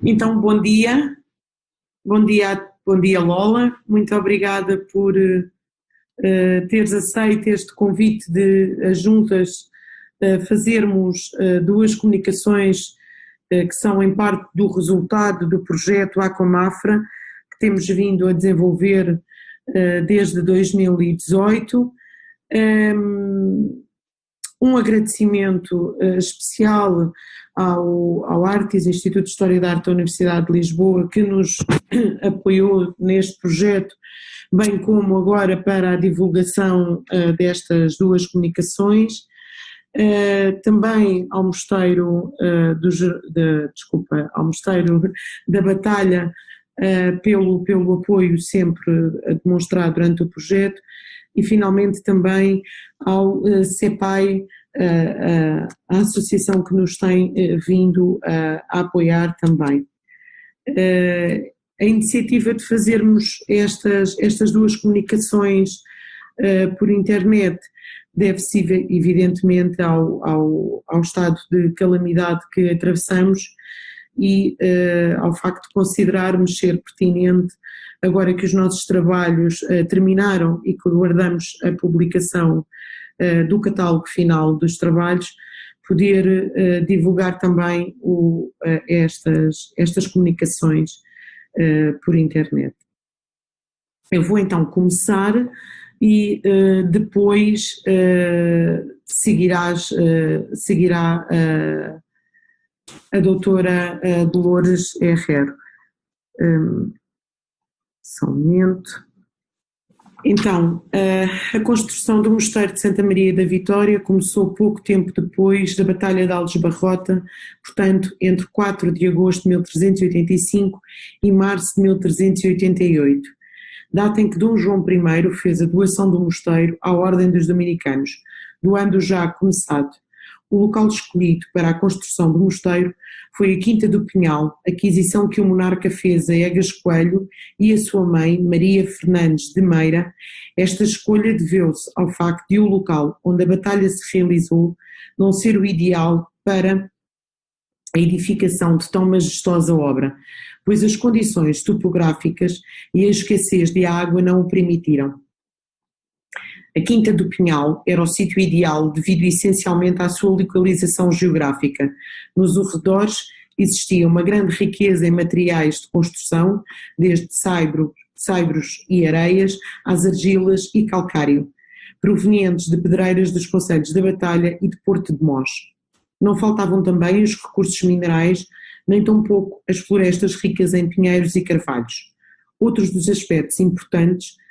Então, bom dia Lola, muito obrigada por teres aceito este convite de as juntas fazermos duas comunicações que são em parte do resultado do projeto Acomafra, que temos vindo a desenvolver desde 2018. Um agradecimento especial ao Artis, Instituto de História da Arte da Universidade de Lisboa, que nos apoiou neste projeto, bem como agora para a divulgação destas duas comunicações. Também ao Mosteiro, ao Mosteiro da Batalha, pelo apoio sempre demonstrado durante o projeto, e finalmente também ao CEPAI, a associação que nos tem vindo a apoiar também. A iniciativa de fazermos estas duas comunicações por internet deve-se evidentemente ao estado de calamidade que atravessamos e ao facto de considerarmos ser pertinente, agora que os nossos trabalhos terminaram e que aguardamos a publicação do catálogo final dos trabalhos, poder divulgar também estas comunicações por internet. Eu vou então começar e depois seguirá a doutora Dolores Herrero. Só um momento. Então, a construção do Mosteiro de Santa Maria da Vitória começou pouco tempo depois da Batalha de Alves Barrota, portanto, entre 4 de agosto de 1385 e março de 1388, data em que Dom João I fez a doação do mosteiro à Ordem dos Dominicanos, doando já começado. O local escolhido para a construção do mosteiro foi a Quinta do Pinhal, aquisição que o monarca fez a Egas Coelho e a sua mãe, Maria Fernandes de Meira. Esta escolha deveu-se ao facto de o local onde a batalha se realizou não ser o ideal para a edificação de tão majestosa obra, pois as condições topográficas e a escassez de água não o permitiram. A Quinta do Pinhal era o sítio ideal devido essencialmente à sua localização geográfica. Nos arredores existia uma grande riqueza em materiais de construção, desde saibros e areias às argilas e calcário, provenientes de pedreiras dos concelhos da Batalha e de Porto de Mós. Não faltavam também os recursos minerais, nem tampouco as florestas ricas em pinheiros e carvalhos. Outros dos aspectos importantes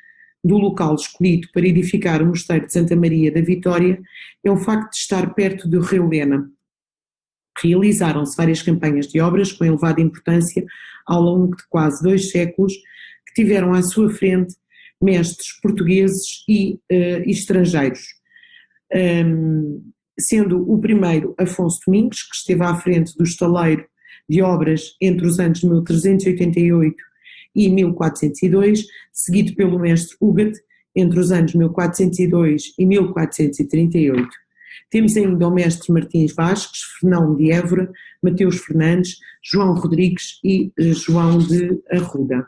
do local escolhido para edificar o Mosteiro de Santa Maria da Vitória é o facto de estar perto do rio Lena. Realizaram-se várias campanhas de obras com elevada importância ao longo de quase 2 séculos, que tiveram à sua frente mestres portugueses e estrangeiros, sendo o primeiro Afonso Domingos, que esteve à frente do estaleiro de obras entre os anos de 1388 e 1402, seguido pelo mestre Huguet, entre os anos 1402 e 1438. Temos ainda o mestre Martins Vasques, Fernão de Évora, Mateus Fernandes, João Rodrigues e João de Arruda.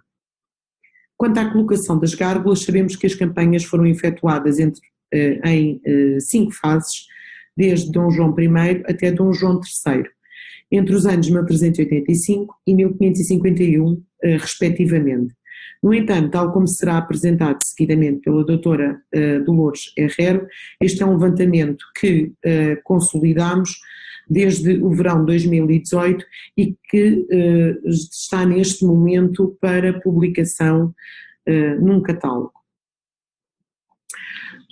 Quanto à colocação das gárgulas, sabemos que as campanhas foram efetuadas em 5 fases, desde Dom João I até Dom João III, entre os anos 1385 e 1551, respectivamente. No entanto, tal como será apresentado seguidamente pela doutora Dolores Herrero, este é um levantamento que consolidamos desde o verão de 2018 e que está neste momento para publicação num catálogo.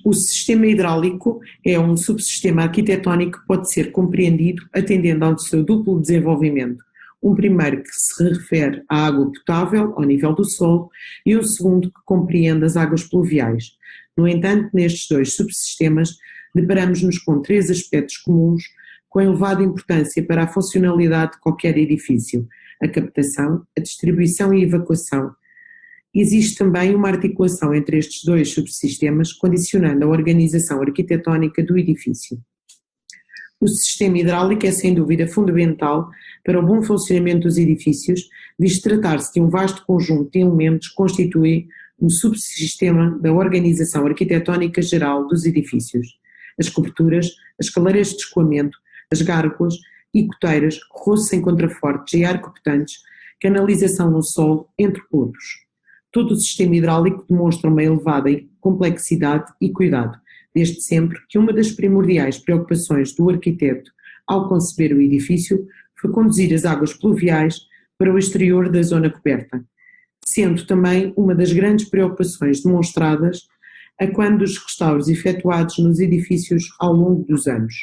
O sistema hidráulico é um subsistema arquitetónico que pode ser compreendido atendendo ao seu duplo desenvolvimento. Um primeiro que se refere à água potável, ao nível do solo, e um segundo que compreende as águas pluviais. No entanto, nestes 2 subsistemas, deparamos-nos com 3 aspectos comuns com elevada importância para a funcionalidade de qualquer edifício: a captação, a distribuição e a evacuação. Existe também uma articulação entre estes 2 subsistemas, condicionando a organização arquitetónica do edifício. O sistema hidráulico é sem dúvida fundamental para o bom funcionamento dos edifícios, visto tratar-se de um vasto conjunto de elementos que constituem um subsistema da organização arquitetónica geral dos edifícios. As coberturas, as calareiras de escoamento, as gárgulas e coteiras, roços em contrafortes e arcopetantes, canalização no solo, entre outros. Todo o sistema hidráulico demonstra uma elevada complexidade e cuidado, desde sempre que uma das primordiais preocupações do arquiteto ao conceber o edifício foi conduzir as águas pluviais para o exterior da zona coberta, sendo também uma das grandes preocupações demonstradas a quando dos restauros efetuados nos edifícios ao longo dos anos.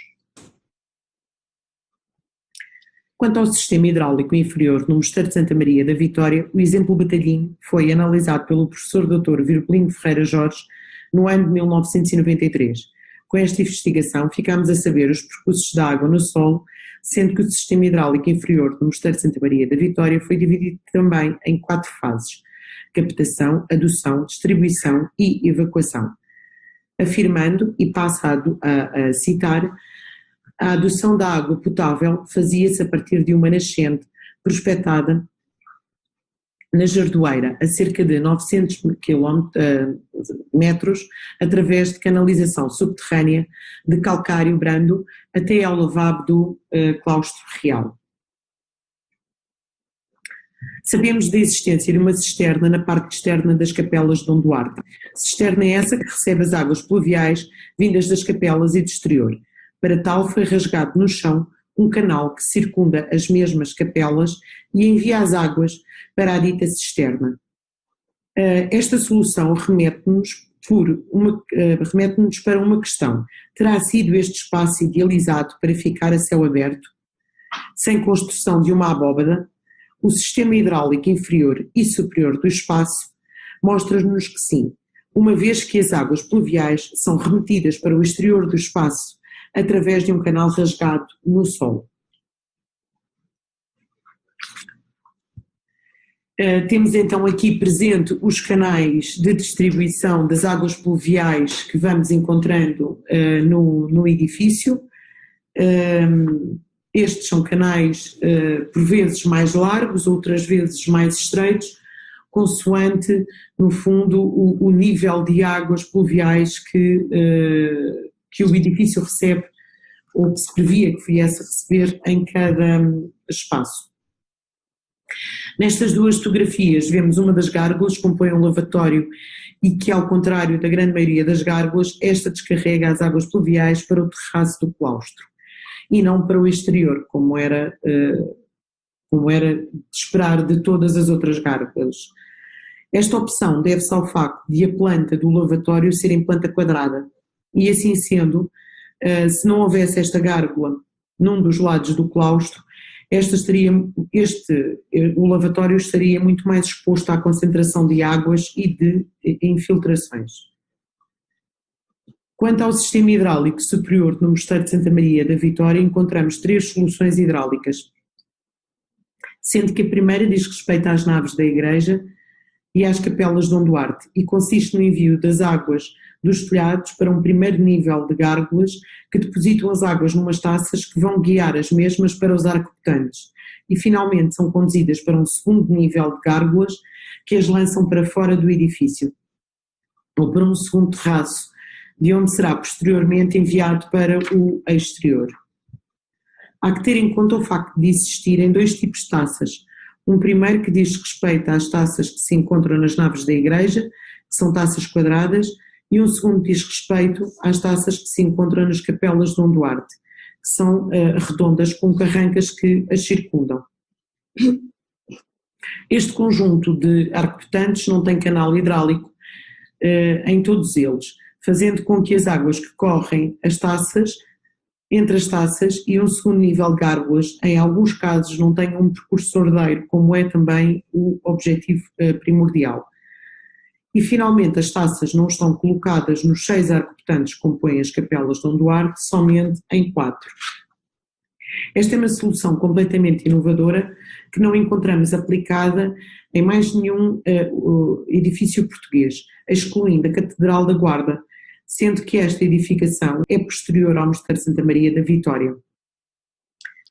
Quanto ao sistema hidráulico inferior no Mosteiro de Santa Maria da Vitória, o exemplo batalhino foi analisado pelo professor Dr. Virgulino Ferreira Jorge no ano de 1993. Com esta investigação ficámos a saber os percursos da água no solo, sendo que o sistema hidráulico inferior do Mosteiro de Santa Maria da Vitória foi dividido também em 4 fases: captação, adução, distribuição e evacuação. Afirmando, e passo a citar, a adução da água potável fazia-se a partir de uma nascente prospectada na Jardoeira, a cerca de 900 metros, através de canalização subterrânea de calcário brando até ao lavabo do claustro real. Sabemos da existência de uma cisterna na parte externa das capelas de Dom Duarte. Cisterna é essa que recebe as águas pluviais vindas das capelas e do exterior. Para tal foi rasgado no chão um canal que circunda as mesmas capelas e envia as águas para a dita cisterna. Esta solução remete-nos para uma questão: terá sido este espaço idealizado para ficar a céu aberto, sem construção de uma abóbada? O sistema hidráulico inferior e superior do espaço mostra-nos que sim, uma vez que as águas pluviais são remetidas para o exterior do espaço através de um canal rasgado no solo. Temos então aqui presente os canais de distribuição das águas pluviais que vamos encontrando no edifício. Estes são canais por vezes mais largos, outras vezes mais estreitos, consoante, no fundo, o nível de águas pluviais que o edifício recebe, ou que se previa que viesse a receber em cada espaço. Nestas duas fotografias vemos uma das gárgulas que compõe um lavatório e que, ao contrário da grande maioria das gárgulas, esta descarrega as águas pluviais para o terraço do claustro e não para o exterior, como era de esperar de todas as outras gárgulas. Esta opção deve-se ao facto de a planta do lavatório ser em planta quadrada e, assim sendo, se não houvesse esta gárgula num dos lados do claustro, o lavatório estaria muito mais exposto à concentração de águas e de infiltrações. Quanto ao sistema hidráulico superior no Mosteiro de Santa Maria da Vitória, encontramos 3 soluções hidráulicas, sendo que a primeira diz respeito às naves da igreja e às capelas de Dom Duarte e consiste no envio das águas dos telhados para um primeiro nível de gárgulas que depositam as águas numas taças que vão guiar as mesmas para os arcopetantes e finalmente são conduzidas para um segundo nível de gárgulas que as lançam para fora do edifício ou para um segundo terraço, de onde será posteriormente enviado para o exterior. Há que ter em conta o facto de existirem 2 tipos de taças. Um primeiro que diz respeito às taças que se encontram nas naves da igreja, que são taças quadradas, e um segundo diz respeito às taças que se encontram nas capelas de Dom Duarte, que são redondas com carrancas que as circundam. Este conjunto de arcopetantes não tem canal hidráulico em todos eles, fazendo com que as águas que correm entre as taças e um segundo nível de gárgulas, em alguns casos não tenham um percurso sordeiro, como é também o objetivo primordial. E finalmente as taças não estão colocadas nos 6 arcopetantes que compõem as capelas de Dom Duarte, somente em 4. Esta é uma solução completamente inovadora que não encontramos aplicada em mais nenhum edifício português, excluindo a Catedral da Guarda, sendo que esta edificação é posterior ao Mosteiro de Santa Maria da Vitória.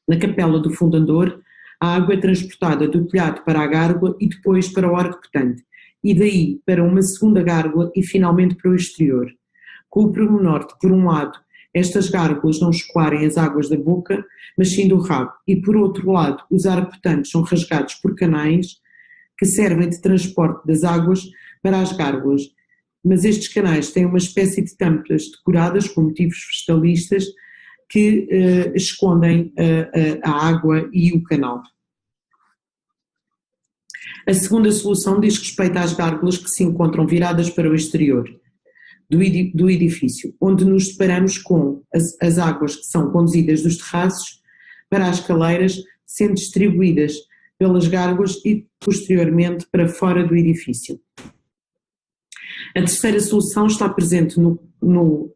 Na capela do fundador, a água é transportada do telhado para a gárgula e depois para o arco-petante, e daí para uma segunda gárgula e finalmente para o exterior. Com o pormenor de, por um lado, estas gárgulas não escoarem as águas da boca, mas sim do rabo, e por outro lado, os arco-petantes são rasgados por canais que servem de transporte das águas para as gárgulas, mas estes canais têm uma espécie de tampas decoradas com motivos vegetalistas que escondem a água e o canal. A segunda solução diz respeito às gárgulas que se encontram viradas para o exterior do edifício, onde nos deparamos com as águas que são conduzidas dos terraços para as caleiras, sendo distribuídas pelas gárgulas e posteriormente para fora do edifício. A terceira solução está presente no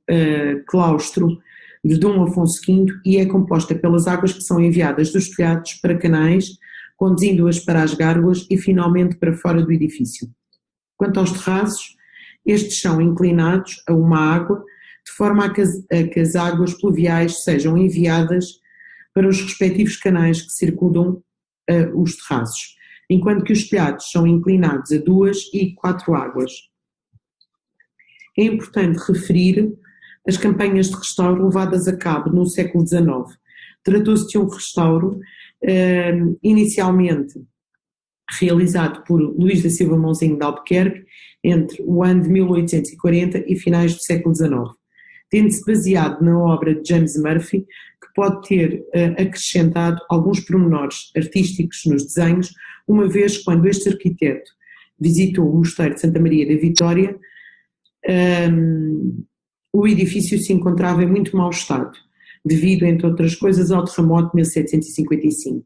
claustro de Dom Afonso V e é composta pelas águas que são enviadas dos telhados para canais, conduzindo-as para as gárgulas e finalmente para fora do edifício. Quanto aos terraços, estes são inclinados a uma água, de forma a que as águas pluviais sejam enviadas para os respectivos canais que circundam os terraços, enquanto que os telhados são inclinados a 2 e 4 águas. É importante referir as campanhas de restauro levadas a cabo no século XIX. Tratou-se de um restauro inicialmente realizado por Luís da Silva Mãozinho de Albuquerque entre o ano de 1840 e finais do século XIX, tendo-se baseado na obra de James Murphy, que pode ter acrescentado alguns pormenores artísticos nos desenhos, uma vez quando este arquiteto visitou o Mosteiro de Santa Maria da Vitória, o edifício se encontrava em muito mau estado, devido, entre outras coisas, ao terremoto de 1755.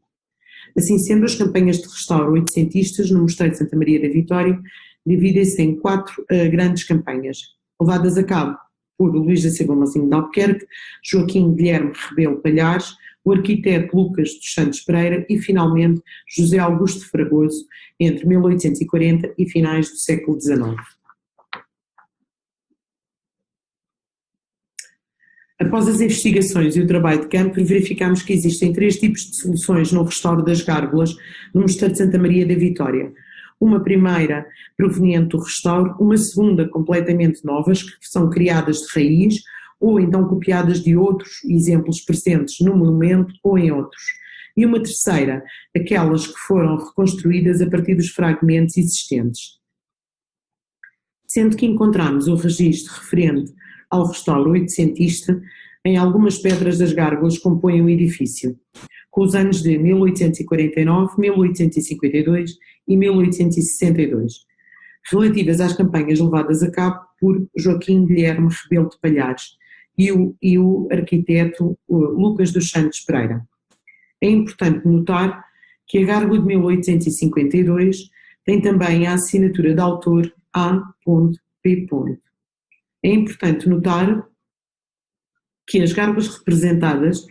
Assim sendo, as campanhas de restauro oitocentistas no Mosteiro de Santa Maria da Vitória dividem-se em 4 grandes campanhas, levadas a cabo por Luís da Silva Mãozinho de Albuquerque, Joaquim Guilherme Rebelo Palhares, o arquiteto Lucas dos Santos Pereira e, finalmente, José Augusto Fragoso, entre 1840 e finais do século XIX. Após as investigações e o trabalho de campo, verificámos que existem 3 tipos de soluções no restauro das gárgulas no Mosteiro de Santa Maria da Vitória. Uma primeira proveniente do restauro, uma segunda completamente novas, que são criadas de raiz, ou então copiadas de outros exemplos presentes no monumento ou em outros. E uma terceira, aquelas que foram reconstruídas a partir dos fragmentos existentes. Sendo que encontramos o registro referente ao restauro oitocentista em algumas pedras das gárgulas que compõem o edifício, com os anos de 1849, 1852 e 1862, relativas às campanhas levadas a cabo por Joaquim Guilherme Rebelo de Palhares e o arquiteto Lucas dos Santos Pereira. É importante notar que a gárgula de 1852 tem também a assinatura de autor A.P. É importante notar que as gárgulas representadas,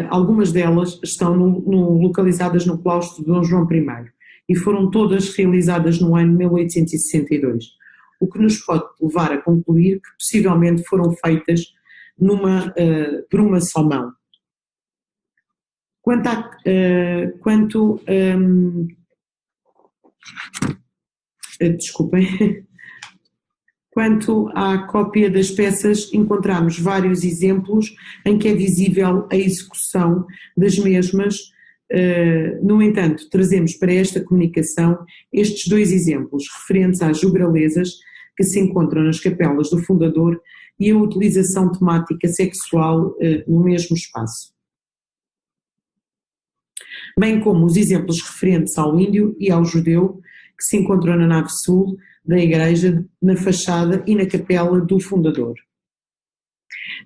algumas delas estão localizadas no claustro de Dom João I e foram todas realizadas no ano 1862, o que nos pode levar a concluir que possivelmente foram feitas por uma só mão. Quanto à cópia das peças, encontramos vários exemplos em que é visível a execução das mesmas. No entanto, trazemos para esta comunicação estes 2 exemplos referentes às jubralezas que se encontram nas capelas do fundador e a utilização temática sexual no mesmo espaço, bem como os exemplos referentes ao índio e ao judeu que se encontram na nave sul da igreja, na fachada e na capela do fundador.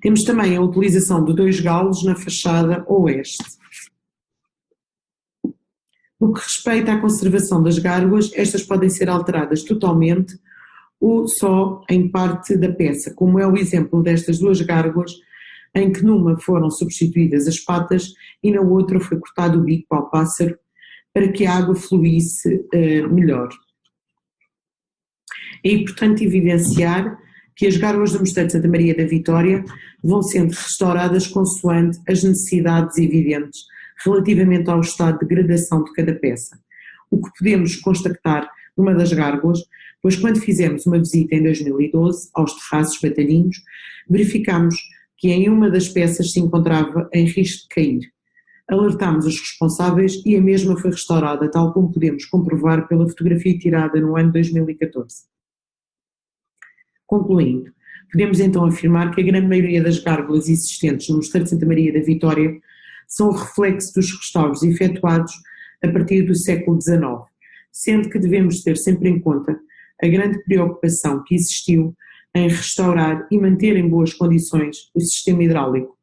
Temos também a utilização de 2 galos na fachada oeste. No que respeita à conservação das gárgulas, estas podem ser alteradas totalmente ou só em parte da peça, como é o exemplo destas 2 gárgulas, em que numa foram substituídas as patas e na outra foi cortado o bico ao pássaro para que a água fluísse melhor. É importante evidenciar que as gárgulas do Mosteiro de Santa Maria da Vitória vão sendo restauradas consoante as necessidades evidentes relativamente ao estado de degradação de cada peça. O que podemos constatar numa das gárgulas, pois quando fizemos uma visita em 2012 aos terraços batalhinhos, verificámos que em uma das peças se encontrava em risco de cair. Alertámos os responsáveis e a mesma foi restaurada, tal como podemos comprovar pela fotografia tirada no ano 2014. Concluindo, podemos então afirmar que a grande maioria das gárgulas existentes no Mosteiro de Santa Maria da Vitória são o reflexo dos restauros efetuados a partir do século XIX, sendo que devemos ter sempre em conta a grande preocupação que existiu em restaurar e manter em boas condições o sistema hidráulico,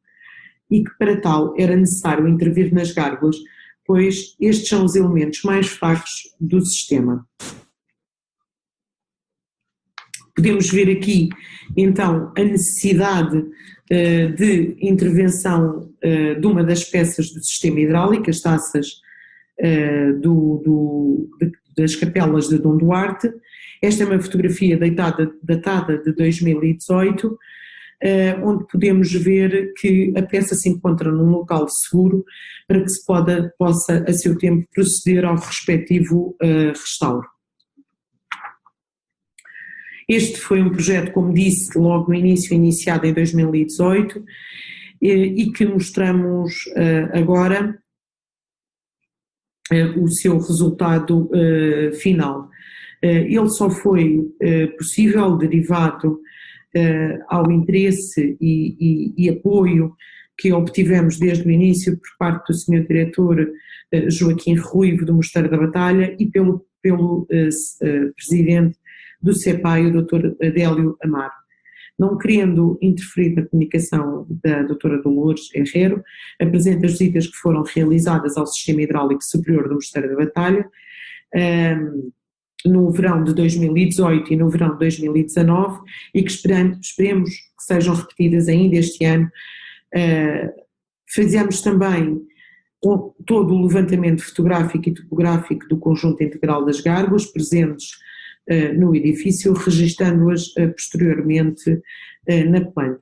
e que para tal era necessário intervir nas gárgulas, pois estes são os elementos mais fracos do sistema. Podemos ver aqui, então, a necessidade de intervenção de uma das peças do sistema hidráulico, as taças das capelas de Dom Duarte. Esta é uma fotografia datada de 2018, onde podemos ver que a peça se encontra num local seguro para que se possa, a seu tempo, proceder ao respectivo restauro. Este foi um projeto, como disse, logo no início, iniciado em 2018, e que mostramos agora o seu resultado final. Ele só foi possível derivado ao interesse e apoio que obtivemos desde o início por parte do Sr. Diretor Joaquim Ruivo do Mosteiro da Batalha e pelo Presidente do CEPAI, o Dr. Adélio Amaro. Não querendo interferir na comunicação da Dra. Dolores Herrero, apresento as visitas que foram realizadas ao Sistema Hidráulico Superior do Mosteiro da Batalha no verão de 2018 e no verão de 2019 e que esperemos que sejam repetidas ainda este ano. Fizemos também todo o levantamento fotográfico e topográfico do conjunto integral das gárgulas presentes no edifício, registando-as posteriormente na planta.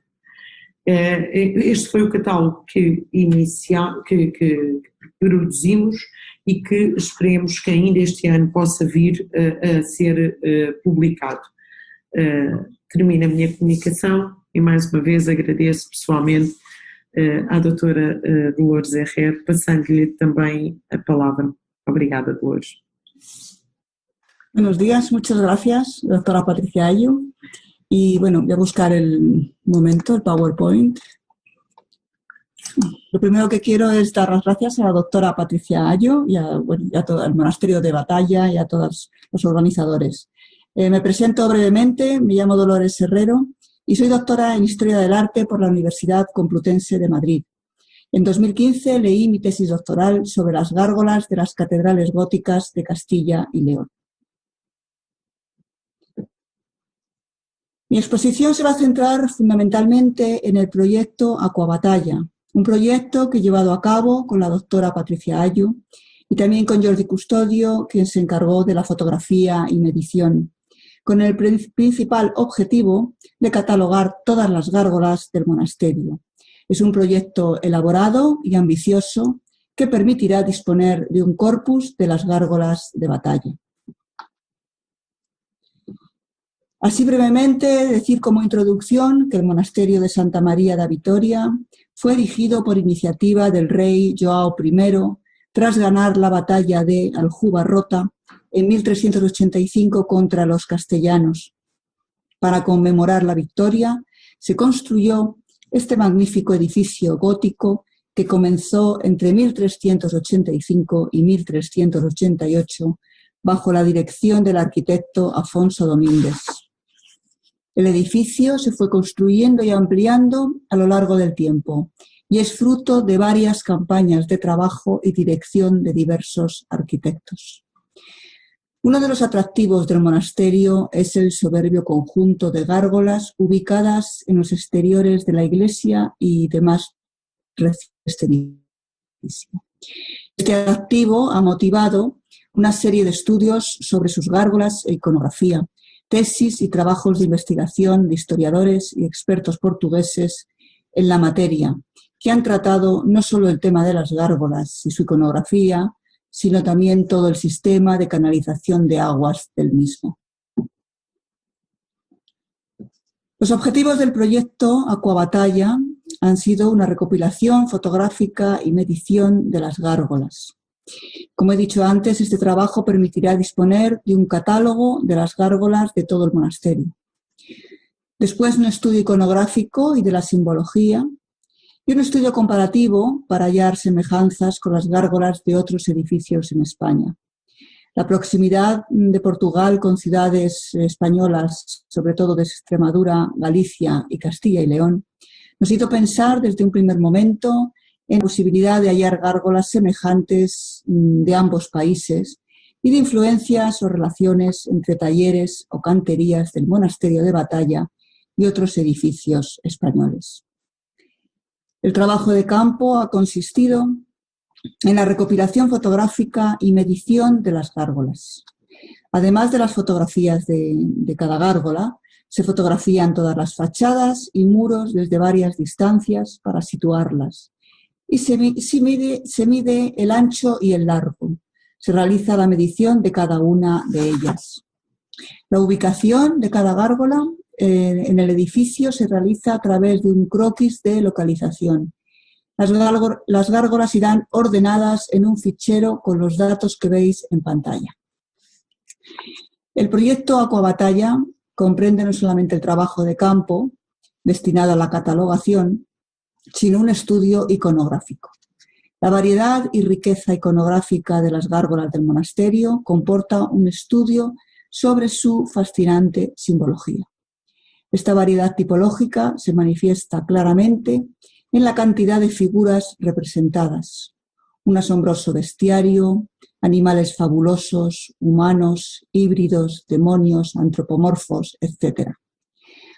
Este foi o catálogo que produzimos e que esperemos que ainda este ano possa vir a ser publicado. Termino a minha comunicação e mais uma vez agradeço pessoalmente à doutora Dolores Herrero, passando-lhe também a palavra. Obrigada, Dolores. Buenos días, muchas gracias, doctora Patricia Ayo. Y bueno, voy a buscar el momento, el PowerPoint. Lo primero que quiero es dar las gracias a la doctora Patricia Ayo y a todo el Monasterio de Batalla y a todos los organizadores. Me presento brevemente, me llamo Dolores Herrero y soy doctora en Historia del Arte por la Universidad Complutense de Madrid. En 2015 leí mi tesis doctoral sobre las gárgolas de las catedrales góticas de Castilla y León. Mi exposición se va a centrar fundamentalmente en el proyecto Aquabatalla, un proyecto que he llevado a cabo con la doctora Patricia Ayo y también con Jordi Custodio, quien se encargó de la fotografía y medición, con el principal objetivo de catalogar todas las gárgolas del monasterio. Es un proyecto elaborado y ambicioso que permitirá disponer de un corpus de las gárgolas de Batalla. Así brevemente, decir como introducción que el monasterio de Santa María da Vitoria fue erigido por iniciativa del rey João I tras ganar la batalla de Aljubarrota en 1385 contra los castellanos. Para conmemorar la victoria, se construyó este magnífico edificio gótico que comenzó entre 1385 y 1388 bajo la dirección del arquitecto Afonso Domínguez. El edificio se fue construyendo y ampliando a lo largo del tiempo y es fruto de varias campañas de trabajo y dirección de diversos arquitectos. Uno de los atractivos del monasterio es el soberbio conjunto de gárgolas ubicadas en los exteriores de la iglesia y demás recintos de este edificio. Este atractivo ha motivado una serie de estudios sobre sus gárgolas e iconografía, tesis y trabajos de investigación de historiadores y expertos portugueses en la materia, que han tratado no solo el tema de las gárgolas y su iconografía, sino también todo el sistema de canalización de aguas del mismo. Los objetivos del proyecto Aquabatalla han sido una recopilación fotográfica y medición de las gárgolas. Como he dicho antes, este trabajo permitirá disponer de un catálogo de las gárgolas de todo el monasterio. Después, un estudio iconográfico y de la simbología, y un estudio comparativo para hallar semejanzas con las gárgolas de otros edificios en España. La proximidad de Portugal con ciudades españolas, sobre todo de Extremadura, Galicia y Castilla y León, nos hizo pensar desde un primer momento en la posibilidad de hallar gárgolas semejantes de ambos países y de influencias o relaciones entre talleres o canterías del monasterio de Batalla y otros edificios españoles. El trabajo de campo ha consistido en la recopilación fotográfica y medición de las gárgolas. Además de las fotografías de cada gárgola, se fotografían todas las fachadas y muros desde varias distancias para situarlas. Y se mide el ancho y el largo. Se realiza la medición de cada una de ellas. La ubicación de cada gárgola en el edificio se realiza a través de un croquis de localización. Las gárgolas irán ordenadas en un fichero con los datos que veis en pantalla. El proyecto Aquabatalla comprende no solamente el trabajo de campo destinado a la catalogación, sino un estudio iconográfico. La variedad y riqueza iconográfica de las gárgolas del monasterio comporta un estudio sobre su fascinante simbología. Esta variedad tipológica se manifiesta claramente en la cantidad de figuras representadas. Un asombroso bestiario, animales fabulosos, humanos, híbridos, demonios, antropomorfos, etc.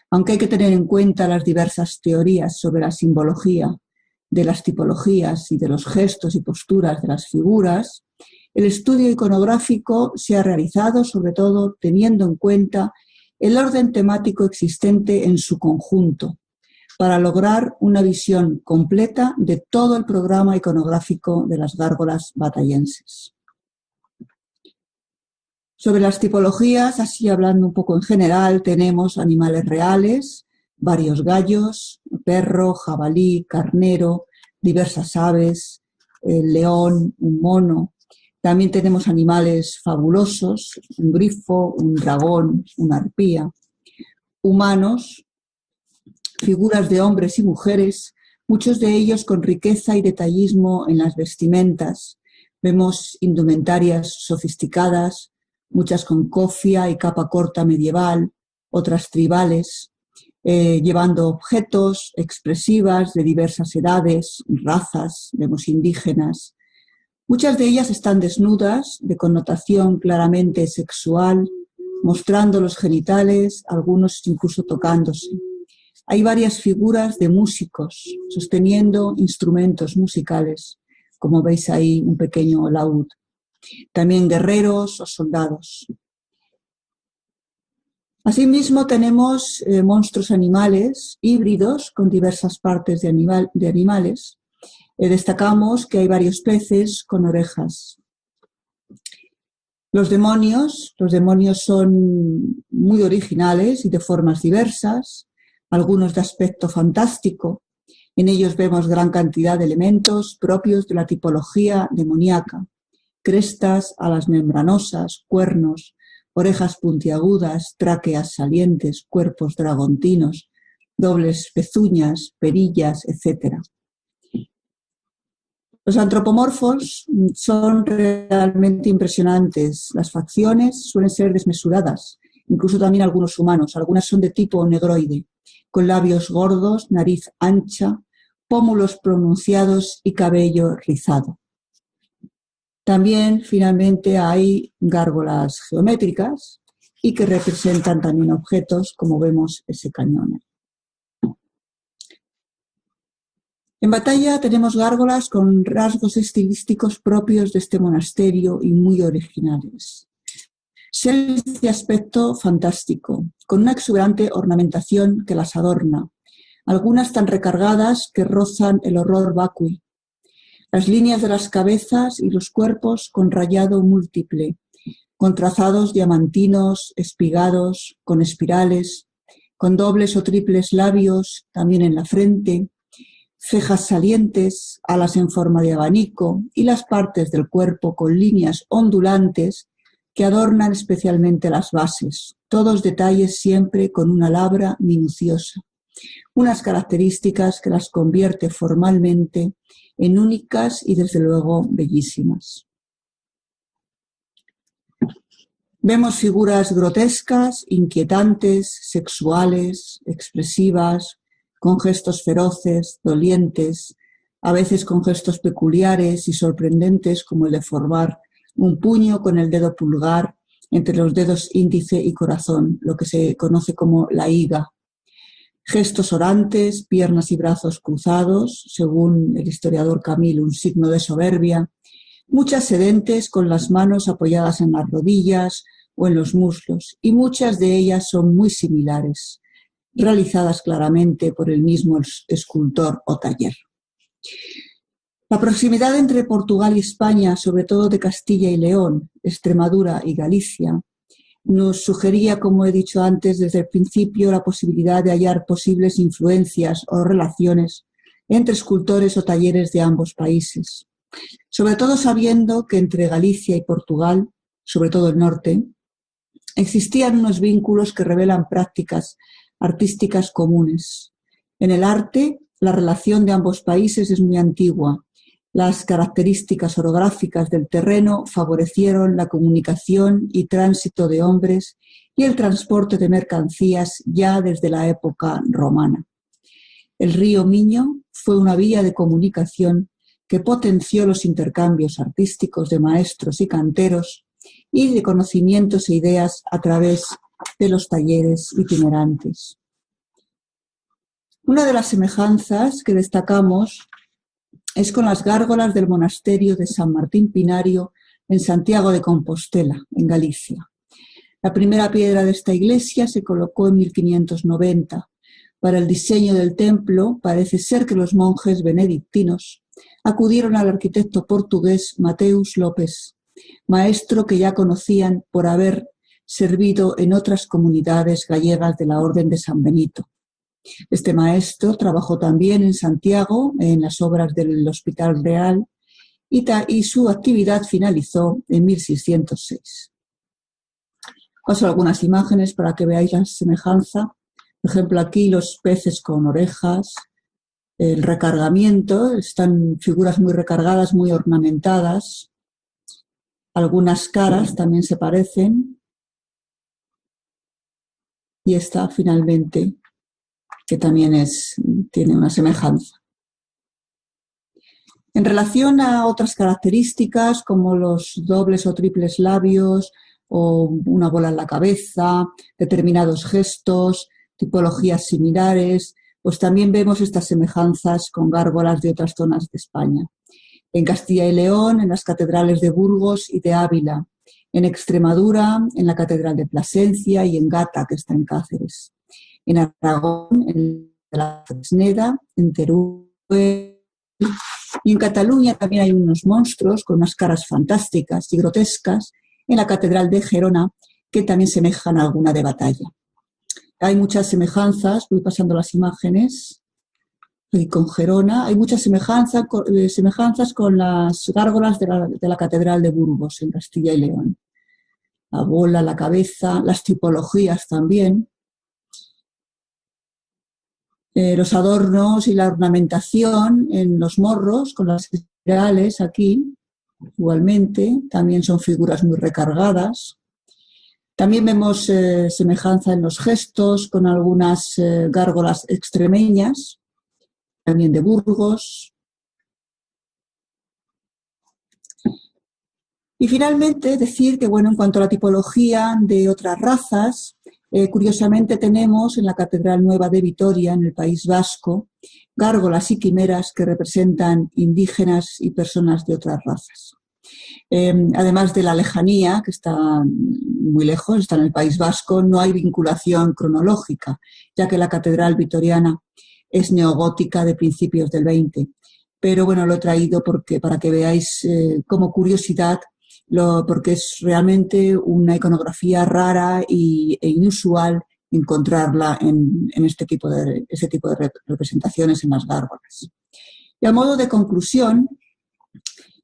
Aunque hay que tener en cuenta las diversas teorías sobre la simbología de las tipologías y de los gestos y posturas de las figuras, el estudio iconográfico se ha realizado sobre todo teniendo en cuenta el orden temático existente en su conjunto, para lograr una visión completa de todo el programa iconográfico de las gárgolas batallenses. Sobre las tipologías, así hablando un poco en general, tenemos animales reales, varios gallos, perro, jabalí, carnero, diversas aves, el león, un mono. También tenemos animales fabulosos, un grifo, un dragón, una arpía. Humanos, figuras de hombres y mujeres, muchos de ellos con riqueza y detallismo en las vestimentas. Vemos indumentarias sofisticadas, muchas con cofia y capa corta medieval, otras tribales, llevando objetos expresivas de diversas edades, razas, vemos indígenas. Muchas de ellas están desnudas, de connotación claramente sexual, mostrando los genitales, algunos incluso tocándose. Hay varias figuras de músicos sosteniendo instrumentos musicales, como veis ahí un pequeño laúd. También guerreros o soldados. Asimismo tenemos monstruos animales híbridos con diversas partes de animales. Destacamos que hay varios peces con orejas. Los demonios son muy originales y de formas diversas, algunos de aspecto fantástico. En ellos vemos gran cantidad de elementos propios de la tipología demoníaca. Crestas, alas membranosas, cuernos, orejas puntiagudas, tráqueas salientes, cuerpos dragontinos, dobles pezuñas, perillas, etc. Los antropomorfos son realmente impresionantes. Las facciones suelen ser desmesuradas, incluso también algunos humanos. Algunas son de tipo negroide, con labios gordos, nariz ancha, pómulos pronunciados y cabello rizado. También, finalmente, hay gárgolas geométricas y que representan también objetos, como vemos ese cañón. En Batalla tenemos gárgolas con rasgos estilísticos propios de este monasterio y muy originales. Seres de aspecto fantástico, con una exuberante ornamentación que las adorna, algunas tan recargadas que rozan el horror vacui. Las líneas de las cabezas y los cuerpos con rayado múltiple, con trazados diamantinos, espigados, con espirales, con dobles o triples labios, también en la frente, cejas salientes, alas en forma de abanico y las partes del cuerpo con líneas ondulantes que adornan especialmente las bases, todos detalles siempre con una labra minuciosa, unas características que las convierte formalmente en únicas y desde luego bellísimas. Vemos figuras grotescas, inquietantes, sexuales, expresivas, con gestos feroces, dolientes, a veces con gestos peculiares y sorprendentes como el de formar un puño con el dedo pulgar entre los dedos índice y corazón, lo que se conoce como la higa. Gestos orantes, piernas y brazos cruzados, según el historiador Camille, un signo de soberbia. Muchas sedentes con las manos apoyadas en las rodillas o en los muslos, y muchas de ellas son muy similares, realizadas claramente por el mismo escultor o taller. La proximidad entre Portugal y España, sobre todo de Castilla y León, Extremadura y Galicia, nos sugería, como he dicho antes, desde el principio la posibilidad de hallar posibles influencias o relaciones entre escultores o talleres de ambos países. Sobre todo sabiendo que entre Galicia y Portugal, sobre todo el norte, existían unos vínculos que revelan prácticas artísticas comunes. En el arte, la relación de ambos países es muy antigua. Las características orográficas del terreno favorecieron la comunicación y tránsito de hombres y el transporte de mercancías ya desde la época romana. El río Miño fue una vía de comunicación que potenció los intercambios artísticos de maestros y canteros y de conocimientos e ideas a través de los talleres itinerantes. Una de las semejanzas que destacamos es con las gárgolas del monasterio de San Martín Pinario en Santiago de Compostela, en Galicia. La primera piedra de esta iglesia se colocó en 1590. Para el diseño del templo parece ser que los monjes benedictinos acudieron al arquitecto portugués Mateus Lopes, maestro que ya conocían por haber servido en otras comunidades gallegas de la Orden de San Benito. Este maestro trabajó también en Santiago en las obras del Hospital Real y su actividad finalizó en 1606. Paso algunas imágenes para que veáis la semejanza. Por ejemplo, aquí los peces con orejas, el recargamiento, están figuras muy recargadas, muy ornamentadas. Algunas caras también se parecen. Y esta finalmente, que también tiene una semejanza. En relación a otras características como los dobles o triples labios o una bola en la cabeza, determinados gestos, tipologías similares, pues también vemos estas semejanzas con gárgolas de otras zonas de España. En Castilla y León, en las catedrales de Burgos y de Ávila. En Extremadura, en la Catedral de Plasencia y en Gata, que está en Cáceres. En Aragón, en la Fresneda, en Teruel. Y en Cataluña también hay unos monstruos con unas caras fantásticas y grotescas en la Catedral de Gerona, que también semejan a alguna de batalla. Hay muchas semejanzas, voy pasando las imágenes, y con Gerona hay muchas semejanzas con las gárgolas de la Catedral de Burgos, en Castilla y León. La bola, la cabeza, las tipologías también. Los adornos y la ornamentación en los morros, con las espirales aquí, igualmente, también son figuras muy recargadas. También vemos semejanza en los gestos con algunas gárgolas extremeñas, también de Burgos. Y finalmente decir que, bueno, en cuanto a la tipología de otras razas, curiosamente tenemos en la Catedral Nueva de Vitoria, en el País Vasco, gárgolas y quimeras que representan indígenas y personas de otras razas. Además de la lejanía, que está muy lejos, está en el País Vasco, no hay vinculación cronológica, ya que la catedral vitoriana es neogótica de principios del 20. Pero bueno, lo he traído para que veáis como curiosidad, porque es realmente una iconografía rara e inusual encontrarla en este tipo de representaciones en las gárgolas. Y a modo de conclusión,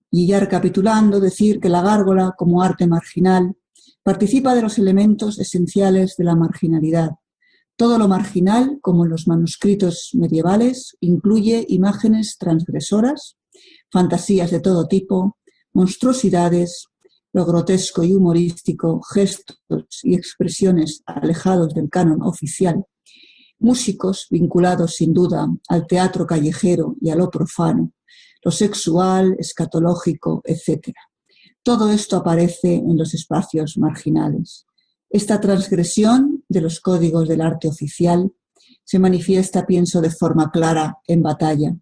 y ya recapitulando, decir que la gárgola, como arte marginal, participa de los elementos esenciales de la marginalidad. Todo lo marginal, como en los manuscritos medievales, incluye imágenes transgresoras, fantasías de todo tipo, monstruosidades, lo grotesco y humorístico, gestos y expresiones alejados del canon oficial, músicos vinculados sin duda al teatro callejero y a lo profano, lo sexual, escatológico, etc. Todo esto aparece en los espacios marginales. Esta transgresión de los códigos del arte oficial se manifiesta, pienso, de forma clara en Batalla.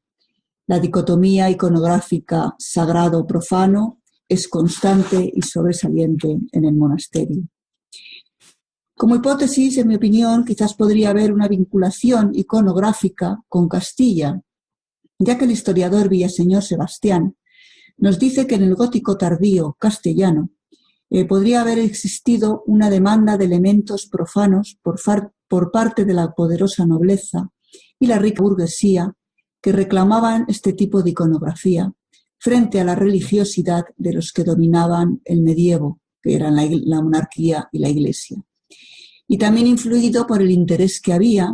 La dicotomía iconográfica sagrado-profano es constante y sobresaliente en el monasterio. Como hipótesis, en mi opinión, quizás podría haber una vinculación iconográfica con Castilla, ya que el historiador Villaseñor Sebastián nos dice que en el gótico tardío castellano podría haber existido una demanda de elementos profanos por parte de la poderosa nobleza y la rica burguesía que reclamaban este tipo de iconografía frente a la religiosidad de los que dominaban el medievo, que eran la monarquía y la iglesia. Y también influido por el interés que había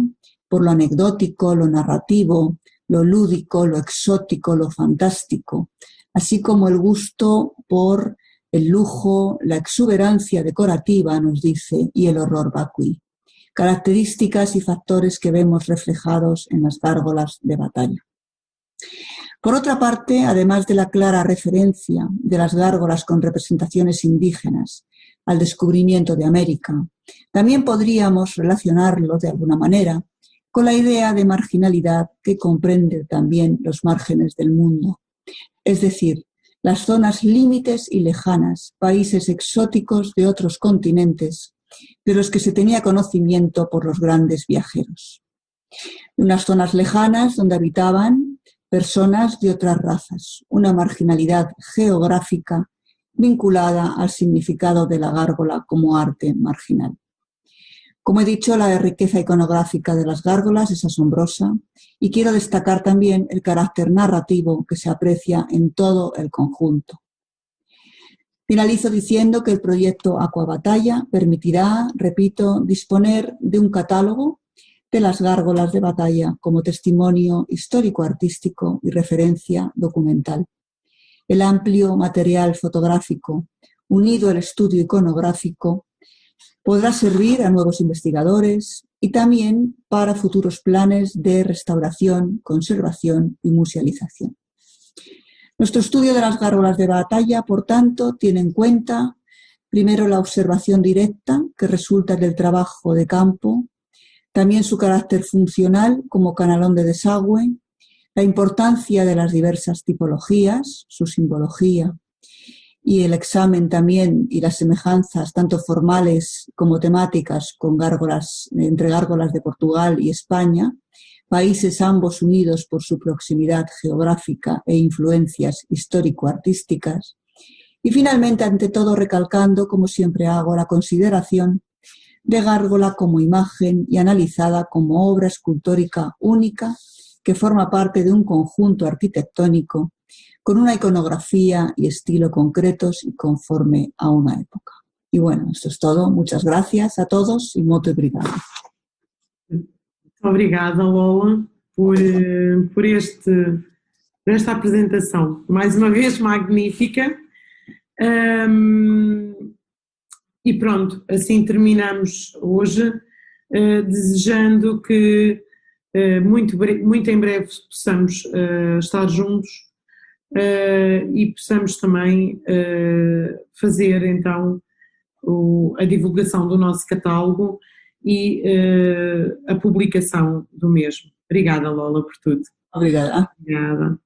por lo anecdótico, lo narrativo, lo lúdico, lo exótico, lo fantástico, así como el gusto por el lujo, la exuberancia decorativa, nos dice, y el horror vacui, características y factores que vemos reflejados en las gárgolas de Batalla. Por otra parte, además de la clara referencia de las gárgolas con representaciones indígenas al descubrimiento de América, también podríamos relacionarlo de alguna manera con la idea de marginalidad que comprende también los márgenes del mundo, es decir, las zonas límites y lejanas, países exóticos de otros continentes, de los que se tenía conocimiento por los grandes viajeros. Unas zonas lejanas donde habitaban personas de otras razas, una marginalidad geográfica vinculada al significado de la gárgola como arte marginal. Como he dicho, la riqueza iconográfica de las gárgolas es asombrosa y quiero destacar también el carácter narrativo que se aprecia en todo el conjunto. Finalizo diciendo que el proyecto Aquabatalla permitirá, repito, disponer de un catálogo de las gárgolas de Batalla como testimonio histórico-artístico y referencia documental. El amplio material fotográfico, unido al estudio iconográfico, podrá servir a nuevos investigadores y también para futuros planes de restauración, conservación y musealización. Nuestro estudio de las gárgolas de Batalla, por tanto, tiene en cuenta primero la observación directa que resulta del trabajo de campo, también su carácter funcional como canalón de desagüe, la importancia de las diversas tipologías, su simbología, y el examen también y las semejanzas tanto formales como temáticas con gárgolas, entre gárgolas de Portugal y España, países ambos unidos por su proximidad geográfica e influencias histórico-artísticas. Y finalmente, ante todo, recalcando, como siempre hago, la consideración de gárgola como imagen y analizada como obra escultórica única que forma parte de un conjunto arquitectónico con una iconografía y estilo concretos y conforme a una época. Y bueno, esto es todo. Muchas gracias a todos e muito obrigada. Obrigada, Lola, por esta apresentação, mais uma vez magnífica. E pronto, assim terminamos hoje, desejando que muito em breve possamos estar juntos e possamos também fazer então a divulgação do nosso catálogo e a publicação do mesmo. Obrigada, Lola, por tudo. Obrigada. Obrigada.